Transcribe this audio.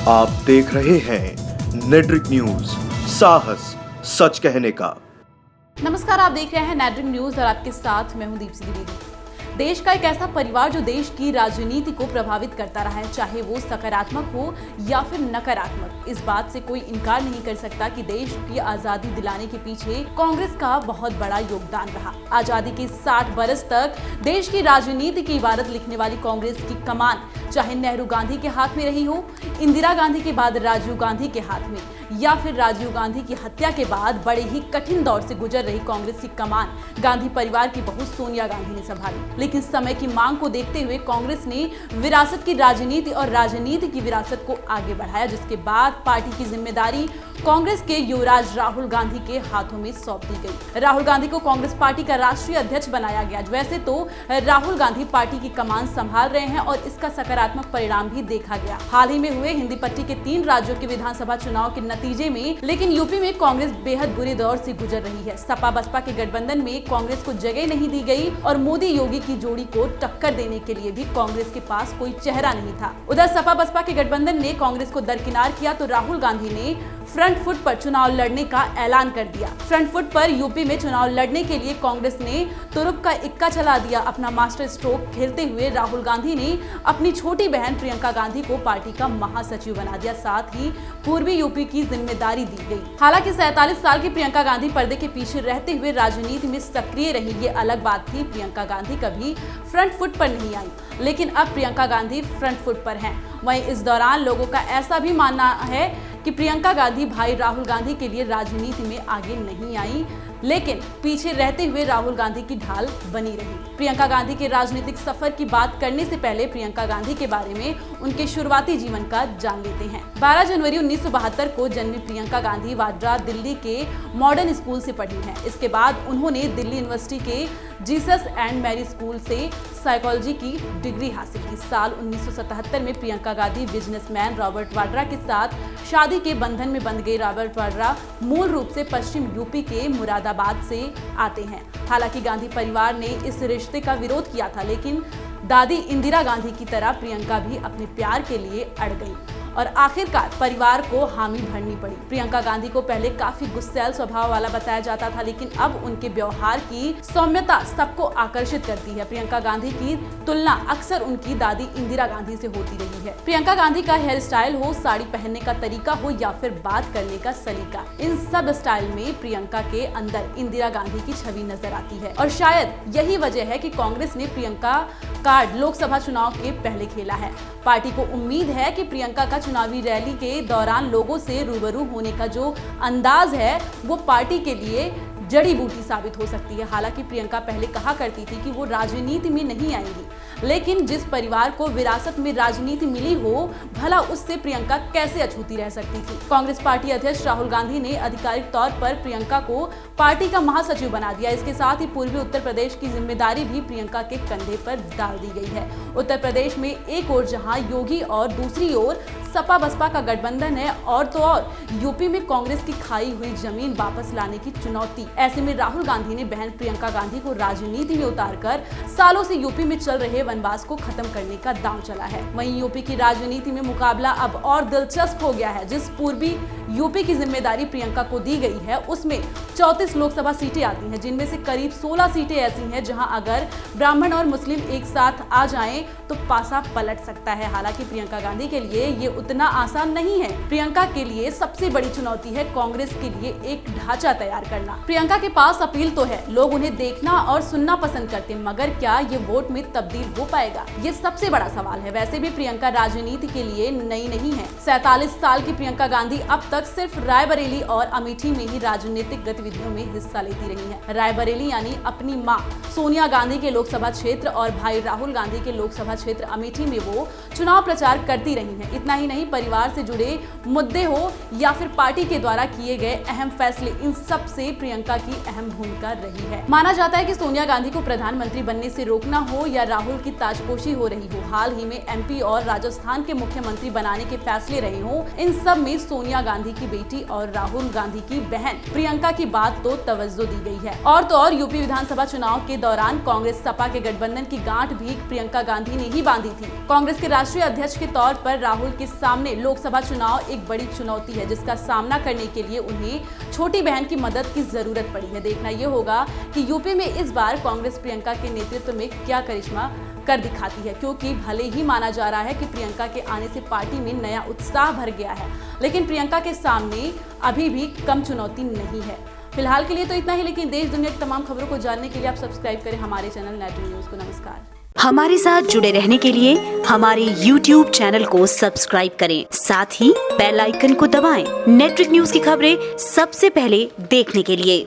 आप देख रहे हैं नेट्रिक न्यूज, साहस सच कहने का। नमस्कार, आप देख रहे हैं नेट्रिक न्यूज और आपके साथ मैं हूं दीप्ति द्विवेदी। देश का एक ऐसा परिवार जो देश की राजनीति को प्रभावित करता रहा है, चाहे वो सकारात्मक हो या फिर नकारात्मक। इस बात से कोई इनकार नहीं कर सकता कि देश की आजादी दिलाने के पीछे कांग्रेस का बहुत बड़ा योगदान रहा। आजादी के 60 बरस तक देश की राजनीति की इबारत लिखने वाली कांग्रेस की कमान चाहे नेहरू गांधी के हाथ में रही हो, इंदिरा गांधी के बाद राजीव गांधी के हाथ में, या फिर राजीव गांधी की हत्या के बाद बड़े ही कठिन दौर से गुजर रही कांग्रेस की कमान गांधी परिवार की बहू सोनिया गांधी ने संभाली। लेकिन समय की मांग को देखते हुए कांग्रेस ने विरासत की राजनीति और राजनीति की विरासत को आगे बढ़ाया, जिसके बाद पार्टी की जिम्मेदारी कांग्रेस के युवराज राहुल गांधी के हाथों में सौंप दी गई। राहुल गांधी को कांग्रेस पार्टी का राष्ट्रीय अध्यक्ष बनाया गया। वैसे तो राहुल गांधी पार्टी की कमान संभाल रहे हैं और इसका सकारात्मक परिणाम भी देखा गया। हाल ही में हुए हिंदी पट्टी के 3 राज्यों के विधानसभा चुनाव के नतीजे में लेकिन यूपी में कांग्रेस बेहद बुरे दौर से गुजर रही है। सपा बसपा के गठबंधन में कांग्रेस को जगह नहीं दी गई और मोदी योगी की जोड़ी को टक्कर देने के लिए भी कांग्रेस के पास कोई चेहरा नहीं था। उधर सपा बसपा के गठबंधन ने कांग्रेस को दरकिनार किया तो राहुल गांधी ने फ्रंट फुट पर चुनाव लड़ने का ऐलान कर दिया। फ्रंट फुट पर यूपी में चुनाव लड़ने के लिए कांग्रेस ने तुरुप का इक्का चला दिया। अपना मास्टर स्ट्रोक खेलते हुए राहुल गांधी ने अपनी छोटी बहन प्रियंका गांधी को पार्टी का महासचिव बना दिया, साथ ही पूर्वी यूपी की जिम्मेदारी दी गई। हालांकि 47 साल की प्रियंका गांधी पर्दे के पीछे रहते हुए राजनीति में सक्रिय रही, ये अलग बात थी। प्रियंका गांधी कभी फ्रंट फुट पर नहीं आई, लेकिन अब प्रियंका गांधी फ्रंट फुट पर हैं। वहीं इस दौरान लोगों का ऐसा भी मानना है कि प्रियंका गांधी भाई राहुल गांधी के लिए राजनीति में आगे नहीं आई, लेकिन पीछे रहते हुए राहुल गांधी की ढाल बनी रही। प्रियंका गांधी के राजनीतिक सफर की बात करने से पहले प्रियंका गांधी के बारे में उनके शुरुआती जीवन का जान लेते हैं। 12 जनवरी 1972 को जन्मी प्रियंका गांधी वाड्रा दिल्ली के मॉडर्न स्कूल से पढ़ी हैं। इसके बाद उन्होंने दिल्ली यूनिवर्सिटी के जीसस एंड मैरी स्कूल से साइकोलॉजी की डिग्री हासिल की। साल 1977 में प्रियंका गांधी बिजनेसमैन रॉबर्ट वाड्रा के साथ शादी के बंधन में बंध गई। रॉबर्ट वाड्रा मूल रूप से पश्चिम यूपी के मुरादाबाद से आते हैं। हालांकि गांधी परिवार ने इस रिश्ते का विरोध किया था, लेकिन दादी इंदिरा गांधी की तरह प्रियंका भी अपने प्यार के लिए अड़ गई और आखिरकार परिवार को हामी भरनी पड़ी। प्रियंका गांधी को पहले काफी गुस्सैल स्वभाव वाला बताया जाता था, लेकिन अब उनके व्यवहार की सौम्यता सबको आकर्षित करती है। प्रियंका गांधी की तुलना अक्सर उनकी दादी इंदिरा गांधी से होती रही है। प्रियंका गांधी का हेयर स्टाइल हो, साड़ी पहनने का तरीका हो या फिर बात करने का सलीका, इन सब स्टाइल में प्रियंका के अंदर इंदिरा गांधी की छवि नजर आती है। और शायद यही वजह है कि कांग्रेस ने प्रियंका कार्ड लोकसभा चुनाव के पहले खेला है। पार्टी को उम्मीद है कि प्रियंका का चुनावी रैली के दौरान लोगों से रूबरू होने का जो अंदाज है वो पार्टी के लिए जड़ी बूटी साबित हो सकती है। हालांकि प्रियंका पहले कहा करती थी कि वो राजनीति में नहीं आएंगी, लेकिन जिस परिवार को विरासत में राजनीति मिली हो, भला उससे प्रियंका कैसे अछूती रह सकती थी। कांग्रेस पार्टी अध्यक्ष राहुल गांधी ने आधिकारिक तौर पर प्रियंका को पार्टी का महासचिव बना दिया। इसके साथ ही पूर्वी उत्तर प्रदेश की जिम्मेदारी भी प्रियंका के कंधे पर डाल दी गई है। उत्तर प्रदेश में एक ओर जहां योगी और दूसरी ओर सपा बसपा का गठबंधन है, और तो और यूपी में कांग्रेस की खाई हुई जमीन वापस लाने की चुनौती। ऐसे में राहुल गांधी ने बहन प्रियंका गांधी को राजनीति में उतारकर सालों से यूपी में चल रहे वनवास को खत्म करने का दांव चला है। वहीं यूपी की राजनीति में मुकाबला अब और दिलचस्प हो गया है। जिस पूर्वी यूपी की जिम्मेदारी प्रियंका को दी गई है उसमें 34 लोकसभा सीटें आती हैं, जिनमें से करीब 16 सीटें ऐसी हैं जहां अगर ब्राह्मण और मुस्लिम एक साथ आ जाएं तो पासा पलट सकता है। हालांकि प्रियंका गांधी के लिए ये उतना आसान नहीं है। प्रियंका के लिए सबसे बड़ी चुनौती है कांग्रेस के लिए एक ढांचा तैयार करना। प्रियंका के पास अपील तो है, लोग उन्हें देखना और सुनना पसंद करते हैं, मगर क्या ये वोट में तब्दील हो पाएगा, ये सबसे बड़ा सवाल है। वैसे भी प्रियंका राजनीति के लिए नई नहीं है। 47 साल की प्रियंका गांधी अब तक सिर्फ रायबरेली और अमेठी में ही राजनीतिक गतिविधियों में हिस्सा लेती रही है। रायबरेली यानी अपनी मां सोनिया गांधी के लोकसभा क्षेत्र और भाई राहुल गांधी के लोकसभा क्षेत्र अमेठी में वो चुनाव प्रचार करती रही हैं। इतना ही नहीं, परिवार से जुड़े मुद्दे हो या फिर पार्टी के द्वारा किए गए अहम फैसले, इन सब से प्रियंका की अहम भूमिका रही है। माना जाता है कि सोनिया गांधी को प्रधानमंत्री बनने से रोकना हो या राहुल की ताजपोशी हो रही हो, हाल ही में एमपी और राजस्थान के मुख्यमंत्री बनाने के फैसले रहे हो, इन सब में सोनिया गांधी गांधी की बेटी और राहुल गांधी की बहन प्रियंका की बात तो तवज्जो दी गई है। और तो और यूपी विधानसभा चुनाव के दौरान कांग्रेस सपा के गठबंधन की गांठ भी प्रियंका गांधी ने ही बांधी थी। कांग्रेस के राष्ट्रीय अध्यक्ष के तौर पर राहुल के सामने लोकसभा चुनाव एक बड़ी चुनौती है, जिसका सामना करने के लिए उन्हें छोटी बहन की मदद की जरूरत पड़ी है। देखना यह होगा कि यूपी में इस बार कांग्रेस प्रियंका के नेतृत्व में क्या करिश्मा कर दिखाती है, क्योंकि भले ही माना जा रहा है कि प्रियंका के आने से पार्टी में नया उत्साह भर गया है, लेकिन प्रियंका के सामने अभी भी कम चुनौती नहीं है। फिलहाल के लिए तो इतना ही, लेकिन देश दुनिया की तमाम खबरों को जानने के लिए आप सब्सक्राइब करें हमारे चैनल नेटड्रीम न्यूज को। नमस्कार। हमारे साथ जुड़े रहने के लिए हमारे YouTube चैनल को सब्सक्राइब करें, साथ ही बेल आइकन को दबाएं। नेटड्रीम न्यूज की खबरें सबसे पहले देखने के लिए।